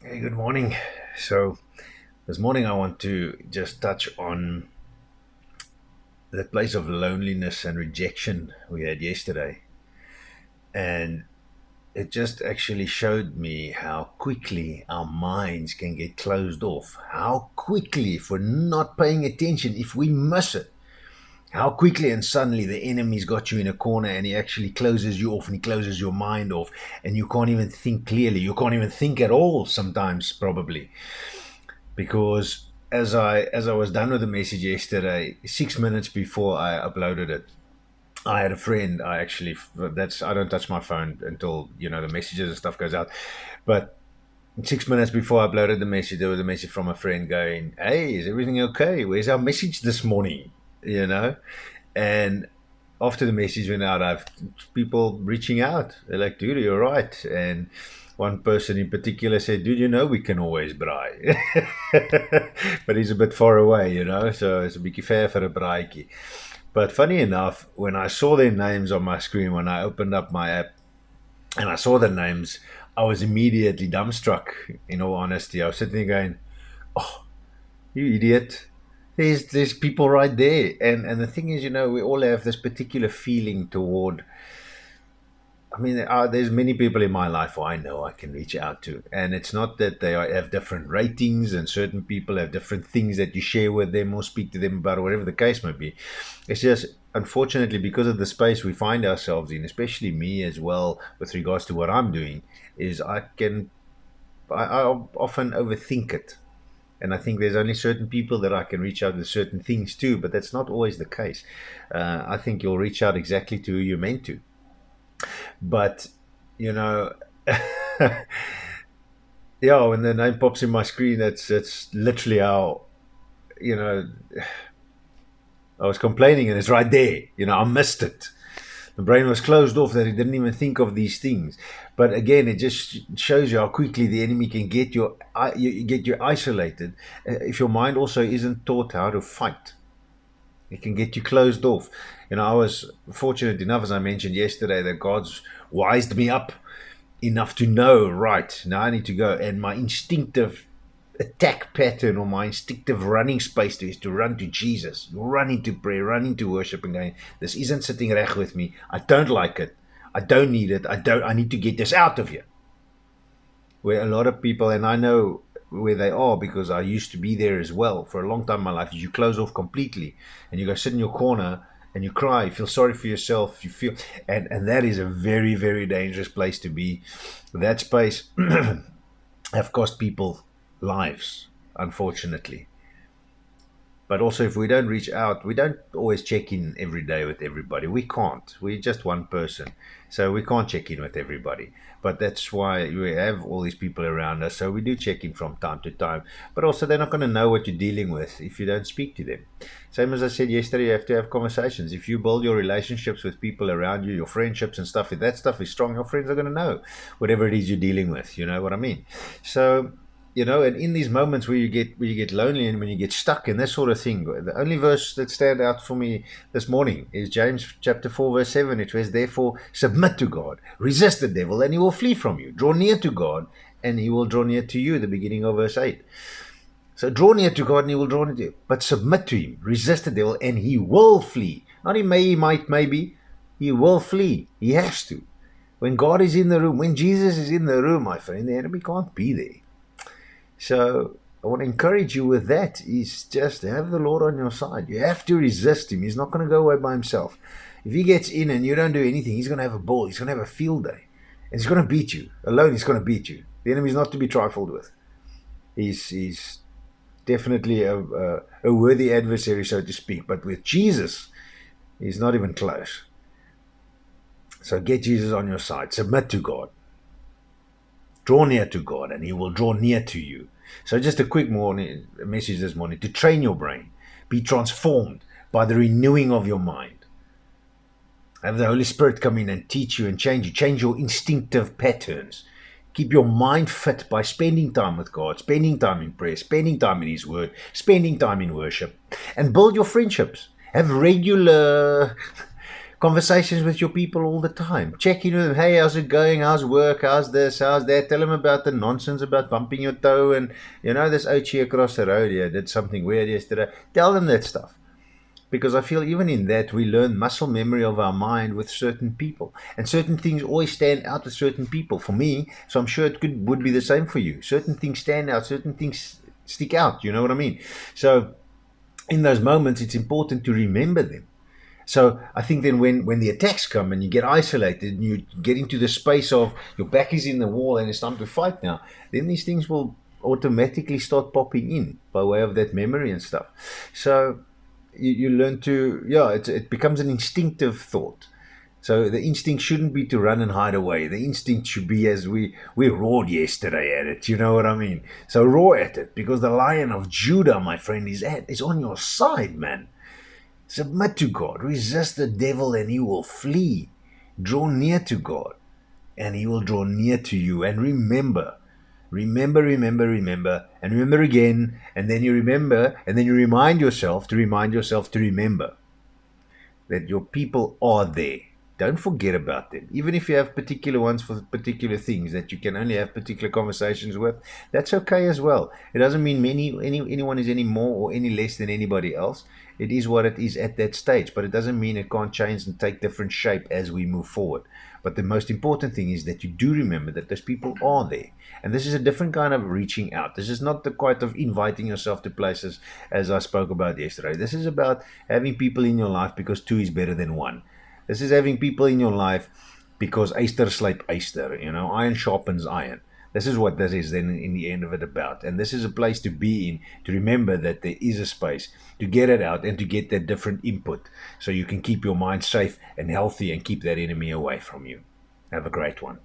Hey, good morning. So, this morning I want to just touch on the place of loneliness and rejection we had yesterday. And it just actually showed me how quickly our minds can get closed off. How quickly, if we're not paying attention, if we miss it, how quickly and suddenly the enemy's got you in a corner and he actually closes you off and he closes your mind off and you can't even think clearly. You can't even think at all sometimes, probably. Because as I was done with the message yesterday, 6 minutes before I uploaded it, I had a friend. I don't touch my phone until the messages and stuff goes out. But 6 minutes before I uploaded the message, there was a message from a friend going, "Hey, is everything okay? Where's our message this morning?" You know, and after the message went out, I've people reaching out. They're like, "Dude, you're right." And one person in particular said, "Dude, we can always braai." But he's a bit far away, so it's a bit fair for a braaitjie. But funny enough, when I saw their names on my screen, when I opened up my app and I saw the names, I was immediately dumbstruck, in all honesty. I was sitting there going, "Oh, you idiot. There's people right there." And the thing is, we all have this particular feeling toward. I mean, there's many people in my life who I know I can reach out to, and it's not that have different ratings, and certain people have different things that you share with them or speak to them about, or whatever the case may be. It's just unfortunately because of the space we find ourselves in, especially me as well, with regards to what I'm doing, is I often overthink it. And I think there's only certain people that I can reach out with certain things to, but that's not always the case. I think you'll reach out exactly to who you're meant to. But, you know, yeah, when the name pops in my screen, that's literally how, you know, I was complaining and it's right there. I missed it. The brain was closed off that it didn't even think of these things. But again, it just shows you how quickly the enemy can get you isolated if your mind also isn't taught how to fight. It can get you closed off. I was fortunate enough, as I mentioned yesterday, that God's wised me up enough to know, right, now I need to go. And my instinctive attack pattern, or my instinctive running space, is to run to Jesus, run into prayer, run into worship, and going, this isn't sitting reg with me. I don't like it. I don't need it. I need to get this out of here. Where a lot of people, and I know where they are because I used to be there as well for a long time in my life, is you close off completely and you go sit in your corner and you cry, you feel sorry for yourself, you feel, and that is a very, very dangerous place to be. That space have cost people lives, unfortunately. But also, if we don't reach out, we don't always check in every day with everybody. We can't. We're just one person. So we can't check in with everybody. But that's why we have all these people around us. So we do check in from time to time. But also, they're not going to know what you're dealing with if you don't speak to them. Same as I said yesterday, you have to have conversations. If you build your relationships with people around you, your friendships and stuff, if that stuff is strong, your friends are going to know whatever it is you're dealing with. You know what I mean? So and in these moments where you get lonely and when you get stuck and that sort of thing, the only verse that stand out for me this morning is James chapter 4 verse 7. It says, therefore submit to God, resist the devil and he will flee from you. Draw near to God and he will draw near to you, the beginning of verse 8. So draw near to God and he will draw near to you, but submit to him, resist the devil and he will flee. Not he may, he might, maybe. He will flee. He has to. When God is in the room, when Jesus is in the room, my friend, the enemy can't be there. So I want to encourage you with that is just have the Lord on your side. You have to resist him. He's not going to go away by himself. If he gets in and you don't do anything, he's going to have a ball. He's going to have a field day. And he's going to beat you. Alone, he's going to beat you. The enemy is not to be trifled with. He's definitely a worthy adversary, so to speak. But with Jesus, he's not even close. So get Jesus on your side. Submit to God. Draw near to God and he will draw near to you. So just a quick message this morning to train your brain. Be transformed by the renewing of your mind. Have the Holy Spirit come in and teach you and change you. Change your instinctive patterns. Keep your mind fit by spending time with God, spending time in prayer, spending time in his word, spending time in worship, and build your friendships. Have regular conversations with your people all the time. Check in with them. Hey, how's it going? How's work? How's this? How's that? Tell them about the nonsense about bumping your toe and, this Ochi across the road here did something weird yesterday. Tell them that stuff. Because I feel even in that, we learn muscle memory of our mind with certain people. And certain things always stand out with certain people. For me, so I'm sure would be the same for you. Certain things stand out, certain things stick out. You know what I mean? So in those moments, it's important to remember them. So I think then when the attacks come and you get isolated and you get into the space of your back is in the wall and it's time to fight now, then these things will automatically start popping in by way of that memory and stuff. So you learn to, it becomes an instinctive thought. So the instinct shouldn't be to run and hide away. The instinct should be, as we roared yesterday at it, you know what I mean? So roar at it, because the Lion of Judah, my friend, is on your side, man. Submit to God, resist the devil and he will flee. Draw near to God and he will draw near to you. And remember, and remember again, and then you remember, and then you remind yourself to remember that your people are there. Don't forget about them. Even if you have particular ones for particular things that you can only have particular conversations with, that's okay as well. It doesn't mean anyone is any more or any less than anybody else. It is what it is at that stage, but it doesn't mean it can't change and take different shape as we move forward. But the most important thing is that you do remember that those people are there. And this is a different kind of reaching out. This is not the kind of inviting yourself to places as I spoke about yesterday. This is about having people in your life because two is better than one. This is having people in your life because Easter slyp Easter, iron sharpens iron. This is what this is then in the end of it about. And this is a place to be in, to remember that there is a space to get it out and to get that different input so you can keep your mind safe and healthy and keep that enemy away from you. Have a great one.